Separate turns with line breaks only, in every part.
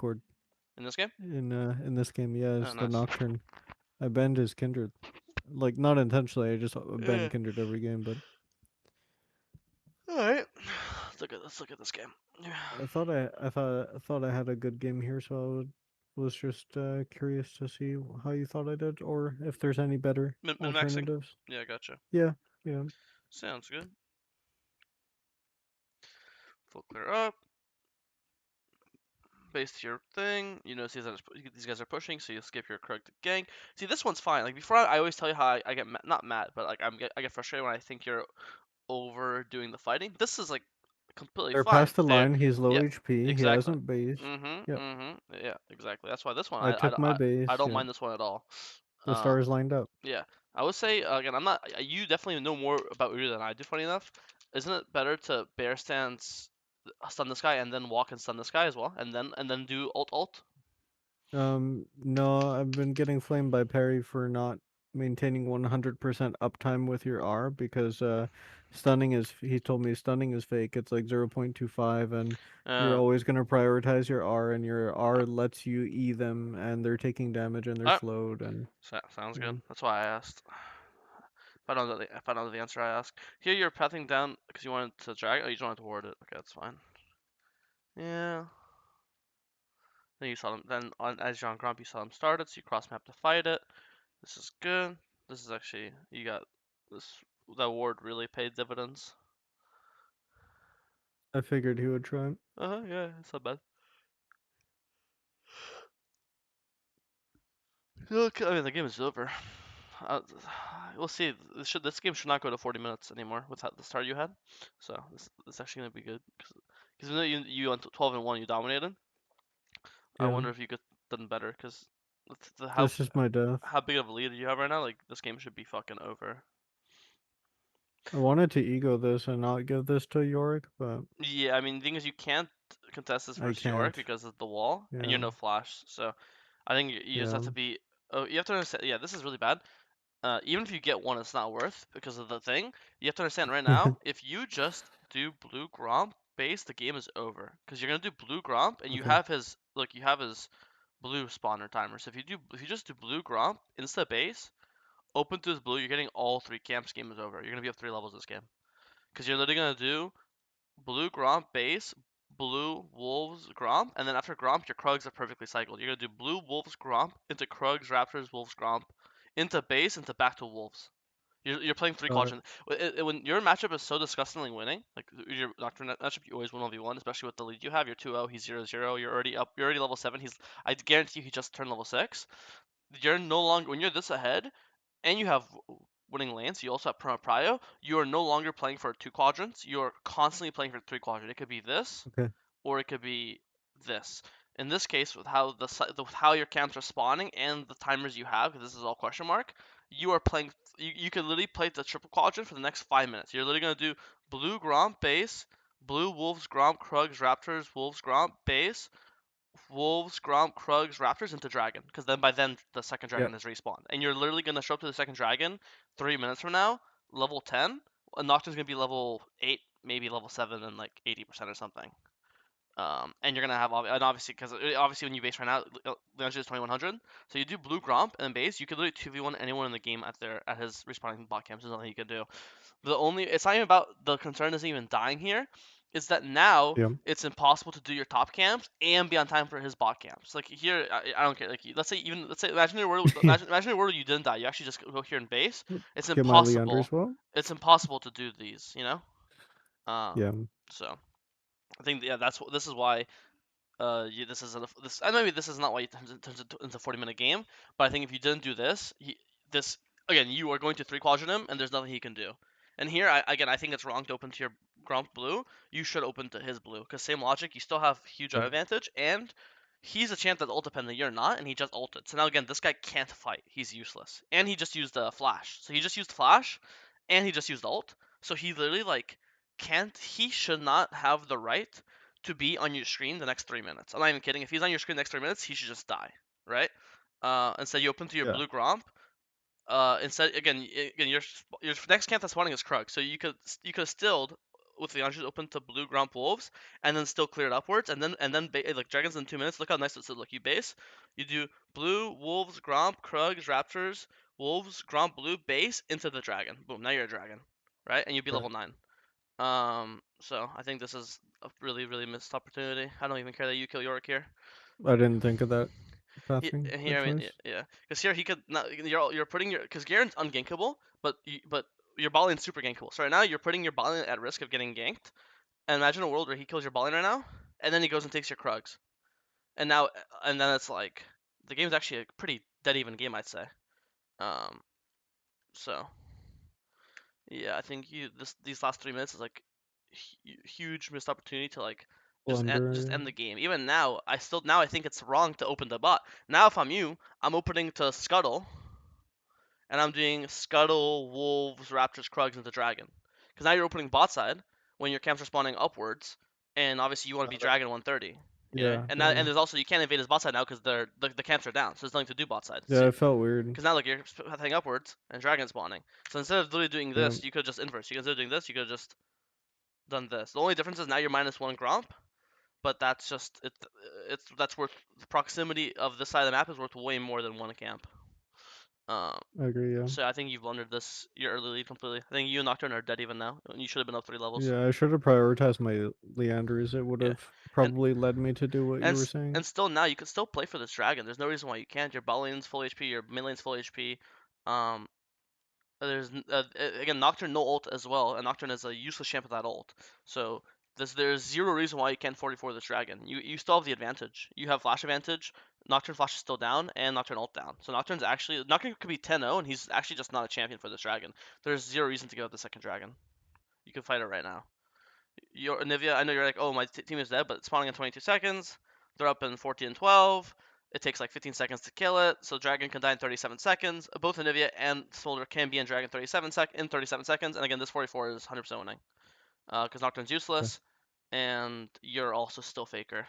Gord
in this game.
in this game. Yeah,
Oh,
it's the
nice.
Nocturne. I banned his Kindred, like not intentionally. I just ban
Yeah.
Kindred every game, but
All right. Let's look at this game. Yeah.
I thought I had a good game here, so was just curious to see how you thought I did, or if there's any better
Min maxing.
alternatives.
Yeah, gotcha.
Yeah, yeah.
Sounds good. Full clear up. Base to your thing. You know, these guys are pushing, so you skip your Krug to gank. See, this one's fine. Like before, I always tell you how I get not mad, but like I get frustrated when I think you're overdoing the fighting. This is like completely
They're
fine.
past the
Fair.
line. He's low
Yeah,
HP. He
exactly.
hasn't base. Yep.
Yeah, exactly. That's why this one
I took my
I
base.
don't
Yep.
mind this one at all.
The
Um,
stars lined up.
yeah, I would say again, I'm not. You definitely know more about Uru than I do. Funny enough, isn't it better to bear stance, stun this guy, and then walk and stun this guy as well, and then do ult?
No, I've been getting flamed by Perry for not maintaining 100% uptime with your R because stunning is he told me stunning is fake. It's like 0.25 and you're
Uh,
always going to prioritize your R and your R lets you E them and they're taking damage and they're
alright,
slowed and
sounds
yeah.
good. That's why I asked. If I know the answer, I ask. Here you're pathing down because you wanted to drag. Oh, you just wanted to ward it. Okay, that's fine. Yeah. Then you saw them. Then as you're on Grump, you saw them started, so you cross map to fight it. This is good. This is actually you got this. That ward really paid dividends.
I figured he would try.
Yeah, it's not bad. Look, I mean the game is over. Uh, we'll see. This game should not go to 40 minutes anymore with the start you had. So this actually gonna be good because even though you went 12-1, you dominated. I
Yeah.
wonder if you could done better because
This is my death.
how big of a lead do you have right now? Like this game should be fucking over.
I wanted to ego this and not give this to Yorick, but
Yeah, I mean the thing is you can't contest this
I
versus Yorick
can't.
because of the wall and you're
Yeah.
no flash. So I think you just have
Yeah.
to be. Oh, you have to understand. Yeah, this is really bad. Even if you get one, it's not worth because of the thing. You have to understand right now, if you just do blue Gromp base, the game is over. Because you're gonna do blue Gromp and
Okay.
you have his blue spawner timer. So if you just do blue Gromp, insta base, open to his blue, you're getting all three camps, game is over. You're gonna be up 3 levels this game. Because you're literally gonna do blue Gromp base, blue Wolves Gromp, and then after Gromp, your Krugs are perfectly cycled. You're gonna do blue Wolves Gromp into Krugs, Raptors, Wolves Gromp, into base, into back to Wolves. You're playing three
Got it.
quadrant. When your matchup is so disgustingly winning, like your Nocturne matchup, you always win 1v1, especially with the lead you have. You're 2-0, he's 0-0. You're already up. You're already level 7. I guarantee you, he just turned level 6. You're no longer when you're this ahead, and you have winning lanes. You also have Prio. You are no longer playing for 2 quadrants. You're constantly playing for 3 quadrant. It could be this,
Okay.
or it could be this. In this case, with how with how your camps are spawning and the timers you have, because this is all question mark, you are playing. You could literally play the triple quadrant for the next 5 minutes. You're literally gonna do blue Gromp base, blue Wolves Gromp Krugs Raptors Wolves Gromp base, Wolves Gromp Krugs Raptors into Dragon, because then by then the second
Yeah.
dragon is respawned, and you're literally gonna show up to the second dragon 3 minutes from now, level 10. And Nocturne's gonna be level 8, maybe level 7, and like 80% or something. And you're gonna have and obviously because obviously when you base right now, Leon's is 2100. So you do blue Gromp and then base, you could literally 2v1 anyone in the game at his respawning bot camps. There's nothing you can do. The only it's not even about the concern isn't even dying here. Is that now
Yeah.
it's impossible to do your top camps and be on time for his bot camps. Like here, I don't care. Like let's say imagine your world imagine your world you didn't die. You actually just go here and base. It's
Get my Leander
impossible.
as well.
It's impossible to do these.
Yeah.
So I think yeah this is why this is this and maybe this is not why it turns into a 40-minute game, but I think if you didn't do this, this again you are going to 3 quadrant him and there's nothing he can do. And here I think it's wrong to open to your Gromp blue. You should open to his blue because same logic. You still have huge
Yeah.
advantage and he's a champ that's ult dependent. You're not, and he just ulted. So now again, this guy can't fight. He's useless, and he just used a flash. So he just used flash, and he just used ult. So he literally like can't. He should not have the right to be on your screen the next 3 minutes. I'm not even kidding. If he's on your screen the next 3 minutes, he should just die, right? Instead, you open to your
Yeah.
blue Gromp. Instead, again, your next camp that's spawning is Krug, so you could have stilled with the entries open to blue Gromp Wolves, and then still clear it upwards, and then like dragons in 2 minutes. Look how nice it says. Look, you base, you do blue Wolves Gromp Krugs Raptors Wolves Gromp blue base into the dragon. Boom, now you're a dragon, right? And you'd be
Sure.
level 9. So I think this is a really missed opportunity. I don't even care that you kill Yorick here.
I didn't think of that
Yeah,
pathing.
here,
Good
I mean,
choice.
yeah, because here he could not. You're putting your because Garen's ungankable, but your Balian's super gankable. So right now you're putting your Balian at risk of getting ganked. And imagine a world where he kills your Balian right now, and then he goes and takes your Krugs, and now and then it's like the game's actually a pretty dead even game, I'd say. Um, so yeah, I think these last 3 minutes is like huge missed opportunity to like
Blunder.
just end the game. Even now, I think it's wrong to open the bot. Now if I'm you, I'm opening to Scuttle, and I'm doing Scuttle, Wolves, Raptors, Krugs, into Dragon. Because now you're opening bot side when your camps are spawning upwards, and obviously you want to be Dragon 130. You know,
Yeah,
and now
yeah.
and there's also you can't invade his bot side now because the camps are down, so there's nothing to do bot side.
Yeah,
So
it felt weird.
because now look, you're heading upwards and Dragon spawning. So instead of literally doing
Yeah,
this, you could just inverse. You instead of doing this, you could just done this. The only difference is now you're -1 Gromp, but that's just that's worth the proximity of this side of the map is worth way more than one camp. Um,
I agree, yeah.
so I think you've blundered this your early lead completely. I think you and Nocturne are dead even now. You should have been up 3 levels.
Yeah, I should have prioritized my Leanders. It would
Yeah,
have
and
probably led me to do what you were saying.
and still now you can still play for this dragon. There's no reason why you can't. Your bot lane's full HP. Your mid lane's full HP. Um, again Nocturne no ult as well, and Nocturne is a useless champ without ult. So there's zero reason why you can't 44 this dragon. You still have the advantage. You have flash advantage. Nocturne flash is still down, and Nocturne ult down. So Nocturne could be 10-0, and he's actually just not a champion for this dragon. There's zero reason to give up the second dragon. You can fight it right now. Your Anivia, I know you're like, oh, my team is dead, but it's spawning in 22 seconds. They're up in 14 and 12. It takes like 15 seconds to kill it, so Dragon can die in 37 seconds. Both Anivia and Smolder can be in Dragon 37 seconds, and again, this 44 is 100% winning. Because Nocturne's
Okay.
useless, and you're also still Faker.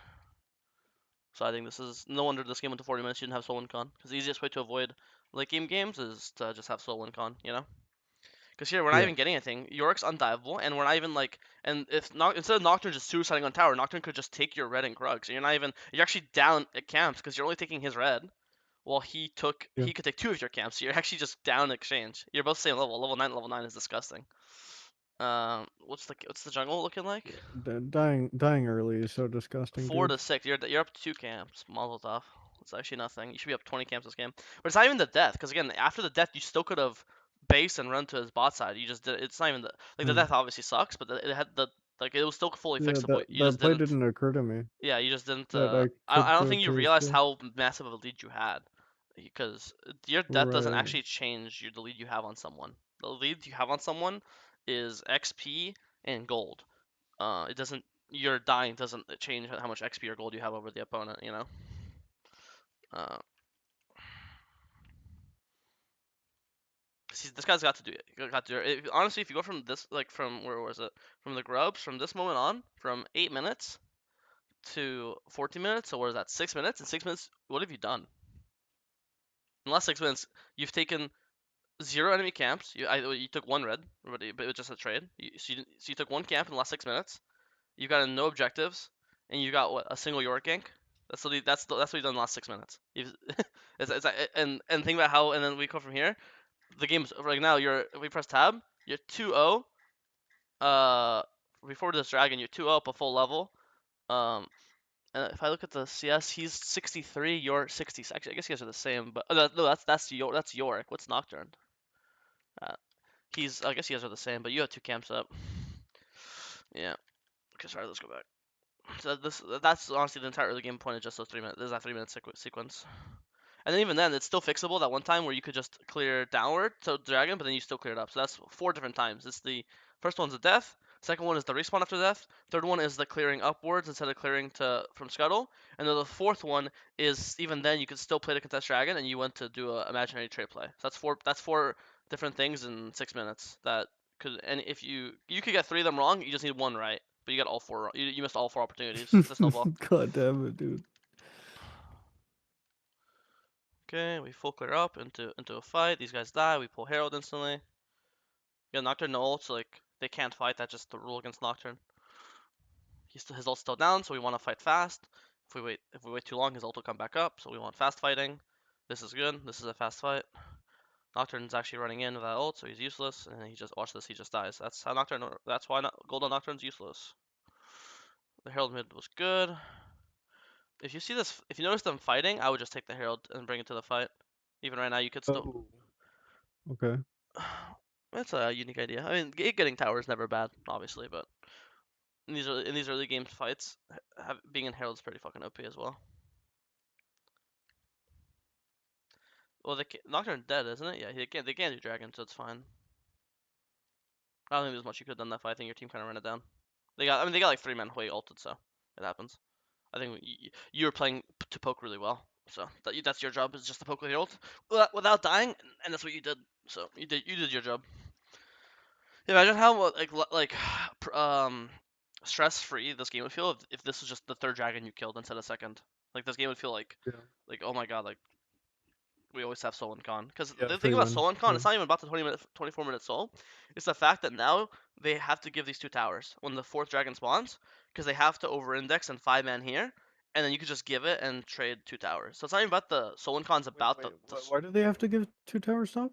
So I think this is no wonder this game went to 40 minutes. You didn't have Soul Win Con, because the easiest way to avoid late game games is to just have Soul Win Con, you know? Because here we're not
Yeah.
even getting anything. Yorick's undiveable, and we're not even like. And if not, instead of Nocturne just suiciding on tower, Nocturne could just take your red and Krug. So you're not even. You're actually down at camps because you're only taking his red, while
Yeah.
he could take 2 of your camps. So you're actually just down in exchange. You're both same level. Level 9 is disgusting. What's the jungle looking like?
Dying early is so disgusting,
4
dude.
to 6. You're up 2 camps. Mazel tov. It's actually nothing. You should be up 20 camps this game. But it's not even the death, because again, after the death, you still could have base and run to his bot side. You just did. It's not even the
Hmm.
death obviously sucks, but it had the like it was still fully
Yeah,
fixable. You
that
just
play
didn't.
didn't occur to me
Yeah, you just didn't.
that I could
I don't
go
think you
phase
realized
two.
how massive of a lead you had, because your death doesn't
Right.
actually change the lead you have on someone. The lead you have on someone is XP and gold. It doesn't. Your dying doesn't change how much XP or gold you have over the opponent. You know. Uh, See, this guy's got to do it. Got to do it. Honestly, if you go from this, like from where was it? From the grubs, from this moment on, from 8 minutes to 14 minutes. So what is that? 6 minutes. In 6 minutes, what have you done? In the last 6 minutes, you've taken 0 enemy camps. You took 1 red, but it was just a trade. So you took 1 camp in the last 6 minutes. You've got no objectives, and you got what, a single York gank. That's what you've done in the last 6 minutes. And think about how, and then we go from here. The game's like now. We press tab. You're 2-0. Before this dragon, you're 2-0 up a full level. And if I look at the CS, he's 63. You're 60. Actually, I guess you guys are the same. But no, that's Yorick. What's Nocturne? Uh, I guess you guys are the same, but you have 2 camps up. Yeah. Okay, sorry. Let's go back. So that's honestly the entire early game point of just those 3 minutes. There's that 3 minute sequence. And then even then, it's still fixable. That one time where you could just clear downward to dragon, but then you still clear it up. So that's 4 different times. It's the first one's the death. Second one is the respawn after death. Third one is the clearing upwards instead of clearing from scuttle. And then the fourth one is even then you could still play the contest dragon, and you went to do a imaginary trade play. So that's four different things in 6 minutes that could. And if you could get 3 of them wrong, you just need 1 right. But you got all 4 wrong. You missed all 4 opportunities to snowball.
God damn it, dude.
Okay, we full clear up into a fight. These guys die. We pull Herald instantly. Yeah, Nocturne no ult, so like they can't fight. That's just the rule against Nocturne. His ult's still down, so we want to fight fast. If we wait too long, his ult will come back up. So we want fast fighting. This is good. This is a fast fight. Nocturne's actually running in with that ult, so he's useless. And he just watch this. He just dies. That's how Nocturne. That's why Gold on Nocturne's useless. The Herald mid was good. If you see this, if you notice them fighting, I would just take the Herald and bring it to the fight. Even right now, you could still.
Oh. Okay.
That's a unique idea. I mean, getting tower is never bad, obviously, but in these early game fights, being in Herald is pretty fucking OP as well. Well, Nocturne's dead, isn't it? Yeah, they can't do Dragon, so it's fine. I don't think there's much you could have done that fight. I think your team kind of ran it down. They got like 3 men Hui ulted, so it happens. I think you were playing to poke really well, so that's your job, is just to poke with your ult without dying, and that's what you did. So you did your job. Imagine how stress free this game would feel if this was just the third dragon you killed instead of second. Like this game would feel like
Yeah.
oh my god, like we always have Soul and Con. Because
Yeah,
the thing
free
about
win.
Soul and Con,
Yeah.
it's not even about the 24-minute Soul. It's the fact that now they have to give these 2 towers when the 4th dragon spawns, because they have to over-index and 5-man here, and then you could just give it and trade 2 towers. So it's not even about the Soul and Con's about
Wait. Why do they have to give 2 towers stop?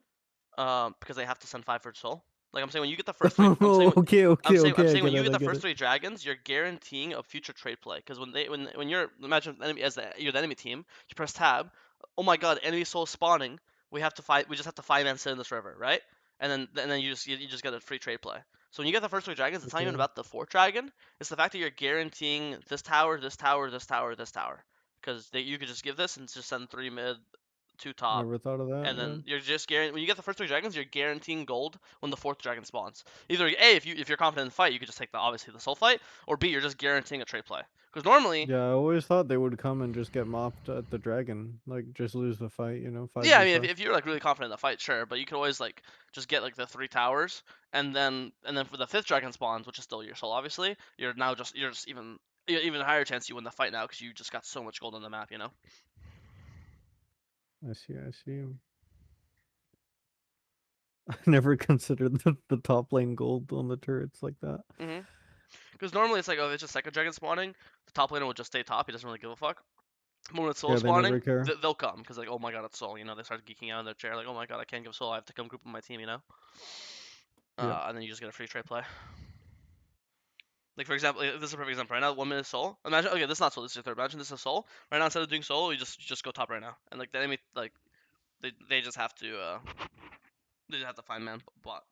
because they have to send 5 for Soul. Like I'm saying, when you get the first 3,
Okay.
I'm saying
I
when
get
you
it.
get
I
the
get
first
it.
3 dragons, you're guaranteeing a future trade play. Because when you're imagine enemy you're the enemy team, you press tab. Oh my god, enemy soul spawning. We have to fight. We just have to 5-man sit in this river, right? And then you just get a free trade play. So when you get the first 3 dragons, it's not even
Okay.
about the 4th dragon. It's the fact that you're guaranteeing this tower, this tower, this tower, this tower. Because you could just give this and just send 3 mid, 2 top,
Never thought of that.
and
Yeah.
then you're just guaranteeing when you get the first 3 dragons, you're guaranteeing gold when the 4th dragon spawns. Either A, if you're confident in the fight, you could just take obviously the soul fight, or B, you're just guaranteeing a trade play. Because normally,
Yeah, I always thought they would come and just get mopped at the dragon, like just lose the fight, 5
yeah, I mean, if,
vs.
if you're like really confident in the fight, sure, but you could always like just get like the 3 towers, and then for the 5th dragon spawns, which is still your soul, obviously, you're just even higher chance you win the fight now because you just got so much gold on the map, you know.
I see. I see. I never considered the top lane gold on the turrets like that.
Because normally it's like, oh, it's just second dragon spawning, the top laner will just stay top, he doesn't really give a fuck. But when it's soul
Yeah, they never
spawning,
care.
they'll come because like, oh my god, it's soul. They start geeking out in their chair like, oh my god, I can't give soul. I have to come group with my team.
Yep.
And then you just get a free trade play. Like for example, this is a perfect example. Right now, 1 minute soul. Imagine, okay, this is not soul. This is your third. Imagine this is soul. Right now, instead of doing soul, you just go top right now, and like the enemy, like they just have to they just have to find man bot.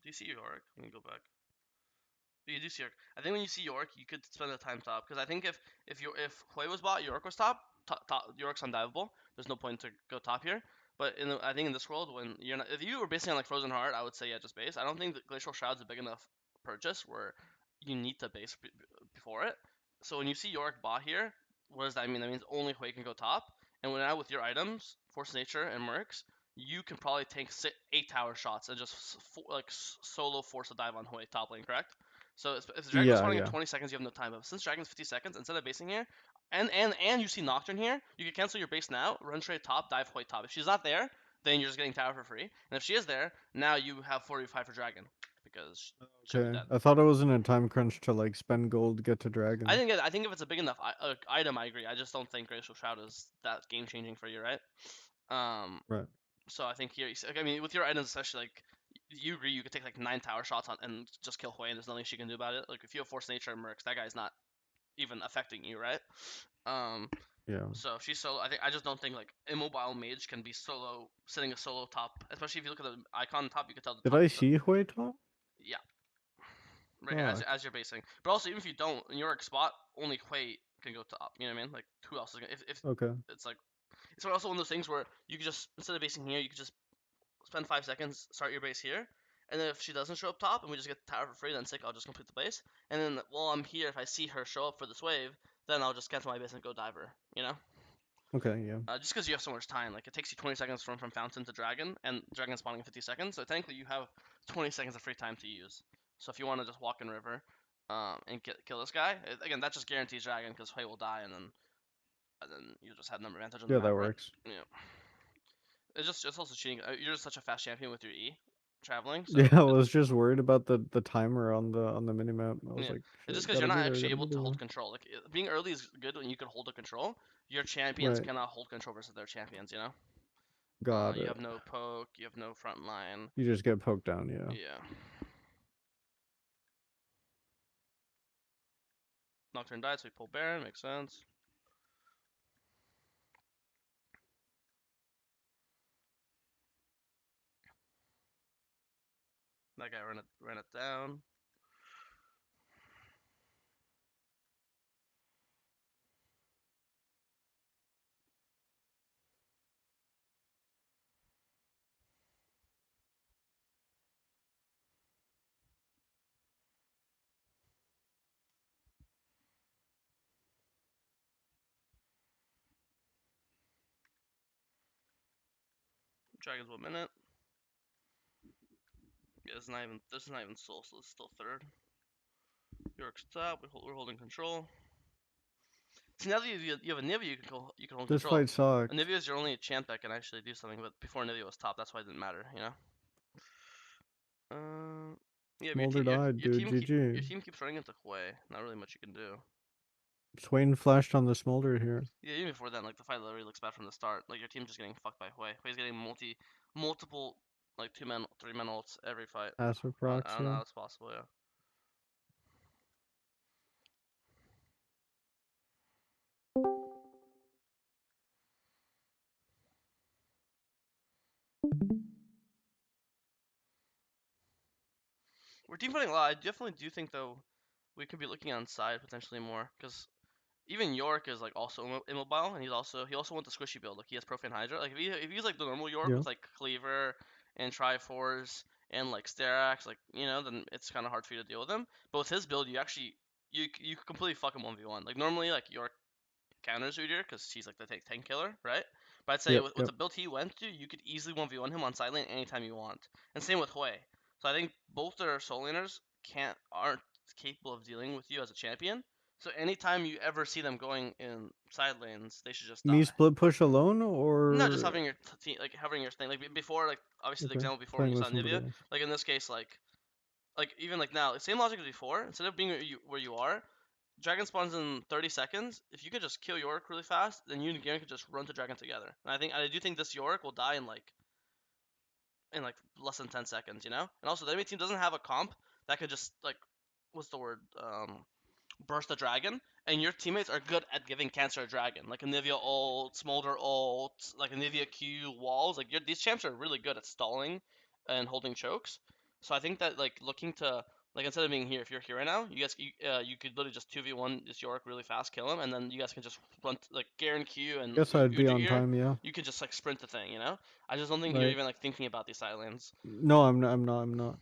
Do you see Yorick? Let me go back. You do see York. I think when you see York, you could spend the time top because I think if Hui was bot, York was top, York's undiveable. There's no point to go top here. But I think in this world, when you're not, if you were basing on like Frozen Heart, I would say yeah, just base. I don't think that Glacial Shroud's a big enough purchase where you need to base before it. So when you see York bot here, what does that mean? That means only Hui can go top. And when now with your items, Force Nature and Mercs, you can probably tank 8 tower shots and just solo force a dive on Hui top lane, correct? So if the dragon was
Yeah,
spawning in
yeah.
20 seconds, you have no time. But since dragon's 50 seconds, instead of basing here, and you see Nocturne here, you can cancel your base now, run straight top, dive Hui top. If she's not there, then you're just getting tower for free. And if she is there, now you have 45 for dragon because she'll be
Okay.
dead.
I thought I was in a time crunch to like spend gold, get to dragon.
I think if it's a big enough item, I agree. I just don't think Graceful Shroud is that game changing for you, right?
Right.
So I think here, I mean, with your items, especially like you agree, you could take like 9 tower shots on and just kill Hui, and there's nothing she can do about it. Like if you have Force Nature and Mercs, that guy's not even affecting you, right? Um,
Yeah.
so if she's solo, I just don't think like immobile mage can be solo sitting a solo top, especially if you look at the icon on top, you can tell the
Did
top.
I see Hui top?
Yeah, right here
Fuck.
as you're basing. But also even if you don't in your spot, only Hui can go top. You know what I mean? Like who else is gonna? If
Okay.
it's like it's also one of those things where you could just instead of basing here, you could just spend 5 seconds, start your base here, and then if she doesn't show up top and we just get the tower for free, then sick, I'll just complete the base. And then while I'm here, if I see her show up for this wave, then I'll just cancel my base and go diver.
Okay. Yeah.
Just because you have so much time, like it takes you 20 seconds from Fountain to Dragon, and Dragon spawning in 50 seconds, so technically you have 20 seconds of free time to use. So if you want to just walk in river, and kill this guy, again that just guarantees Dragon because Hui will die, and then and then you just have number advantage on
Yeah,
the map,
that
right?
works.
Yeah. It's also cheating. You're just such a fast champion with your E traveling, so
Yeah, I was just worried about the timer on the minimap. I was
yeah.
like,
It's just
shit,
because you're
gotta
not
be there,
actually
gotta
able
be
to hold
there.
control. Like being early is good when you can hold the control. Your champions
Right,
cannot hold control versus their champions. You know.
got
You
it.
have no poke. You have no front line.
You just get poked down, yeah.
Yeah. Nocturne died, so we pull Baron. Makes sense. That guy ran it down. Dragon's 1 minute. Yeah, this is not even soul, so it's still third. York's top. We're holding control. See, now that you have a Nivea, you can hold
This
control.
fight sucked.
A Nivea is your only champ that can actually do something, but before Nivea was top, that's why it didn't matter, you know. Yeah, but
Smolder died, dude.
your
GG.
team keeps running into Hui. Not really much you can do.
Swain flashed on the Smolder here.
Yeah, even before then, like the fight literally looks bad from the start. Like your team's just getting fucked by Hui. Hui's getting multiple, like 2 man, 3 man ults every fight.
Passive
I
procs,
don't know
yeah.
how it's possible. Yeah. We're team fighting a lot. I definitely do think though we could be looking on side potentially more because even York is like also immobile, and he also wants the squishy build. Like he has Profane Hydra. Like if he's like the normal York
Yeah.
with like Cleaver and Triforce and like Sterax, like then it's kind of hard for you to deal with him. But with his build, you could completely fuck him 1v1. Like normally like York counters Udyr because she's like the tank killer, right? But I'd say
Yep,
with
yep.
the build he went to, you could easily 1v1 him on side lane anytime you want. And same with Hui. So I think both their soul laners aren't capable of dealing with you as a champion. So anytime you ever see them going in side lanes, they should just
Me
die.
split push alone
No, just
or
having your like having your thing like before, like obviously the
okay.
example before when
Playing
you
with
saw
somebody
Nivea,
else.
like in this case, like even like now, same logic as before. Instead of being where you are, Dragon spawns in 30 seconds. If you could just kill Yorick really fast, then you and Garen could just run to Dragon together. And I do think this Yorick will die in like less than 10 seconds, you know? And also the enemy team doesn't have a comp that could just like what's the word? Burst a dragon, and your teammates are good at giving cancer a dragon, like a Nivea ult, Smolder ult, like a Nivea Q walls. Like these champs are really good at stalling and holding chokes. So I think that like looking to like instead of being here, if you're here right now, you could literally just 2v1 this Yorick really fast, kill him, and then you guys can just run like Garen Q and
Guess I'd be
Udyr
on
here.
time, yeah.
You could just like sprint the thing, you know. I just don't think you're
Right.
even like thinking about these side lanes.
No, I'm not.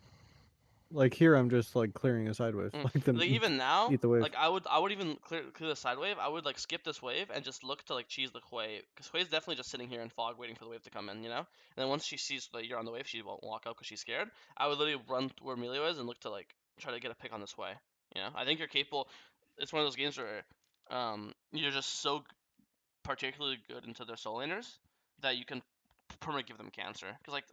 Like here I'm just like clearing a side wave.
Mm.
Like them
Like even now,
eat the wave.
like I would even clear the side wave. I would like skip this wave and just look to like cheese the Hui, because Hui's definitely just sitting here in fog waiting for the wave to come in, you know. And then once she sees that you're on the wave, she won't walk out because she's scared. I would literally run where Emilio is and look to like try to get a pick on this Hui. You know, I think you're capable. It's one of those games where you're just so particularly good into their soul laners that you can permanently give them cancer. Because like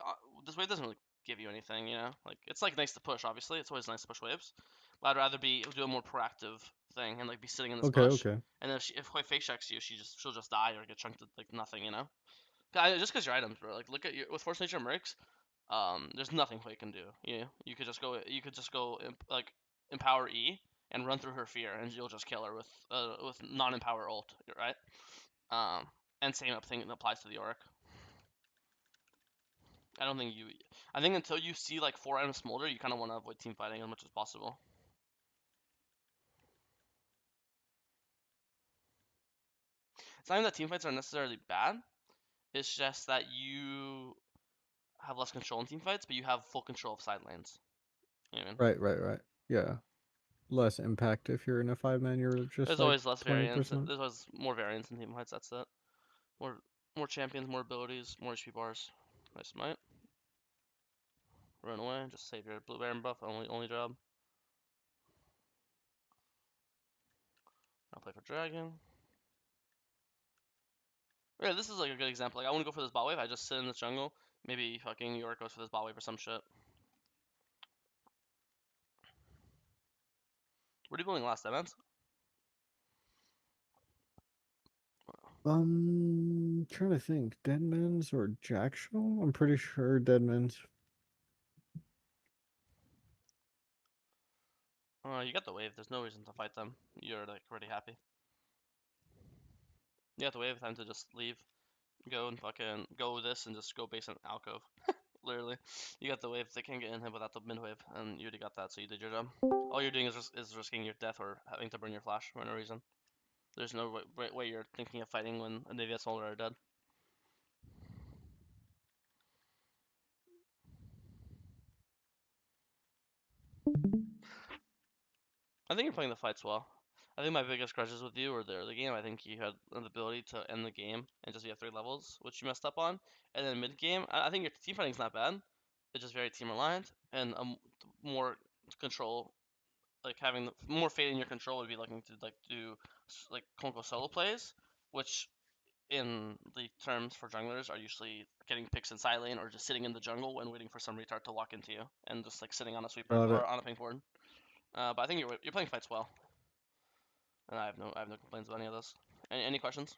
this wave doesn't really give you anything, you know. Like it's like nice to push, obviously. It's always nice to push waves. But I'd rather do a more proactive thing and like be sitting in this
Okay,
bush.
okay.
And then if Hui fake checks you, she'll just die or get chunked to like nothing, you know. Just because your items, bro. Like look at your with Force Nature Mercs. There's nothing Hui can do. You could just go. You could just go like empower E and run through her fear, and you'll just kill her with non-empower ult, right? Um, and same thing applies to the Yorick. I don't think you. I think until you see like 4 items Smolder, you kind of want to avoid team fighting as much as possible. It's not even that team fights are necessarily bad. It's just that you have less control in team fights, but you have full control of side lanes. You know what I mean?
Right. Yeah. Less impact if you're in a 5-man, you're just
There's
like
always less variance.
20%.
There's always more variance in team fights. That's it. More more champions, more abilities, more HP bars. Nice might. Run away. Just save your blue baron buff. Only job. I'll play for dragon. Yeah, this is like a good example. Like I want to go for this bot wave. I just sit in this jungle. Maybe fucking York goes for this bot wave or some shit. What are you building last, Deadmans?
Trying to think. Deadman's or Jack Show? I'm pretty sure Deadman's.
You got the wave. There's no reason to fight them. You're like already happy. You got the wave. Time to just leave. Go and fucking go with this and just go base an alcove. Literally, you got the wave. They can't get in him without the mid wave, and you already got that, so you did your job. All you're doing is risking your death or having to burn your flash for no reason. There's no way you're thinking of fighting when a Navy and Smolder are dead. I think you're playing the fights well. I think my biggest grudges with you were the early game. I think you had the ability to end the game and just be at 3 levels, which you messed up on. And then mid game, I think your team fighting's not bad. It's just very team reliant and more control, like having more fate in your control would be looking to like do like quote solo plays, which in the terms for junglers are usually getting picks in side lane or just sitting in the jungle and waiting for some retard to walk into you and just like sitting on a sweeper
Got it.
or on a pink board. But I think you're playing fights well, and I have no complaints about any of this. Any questions?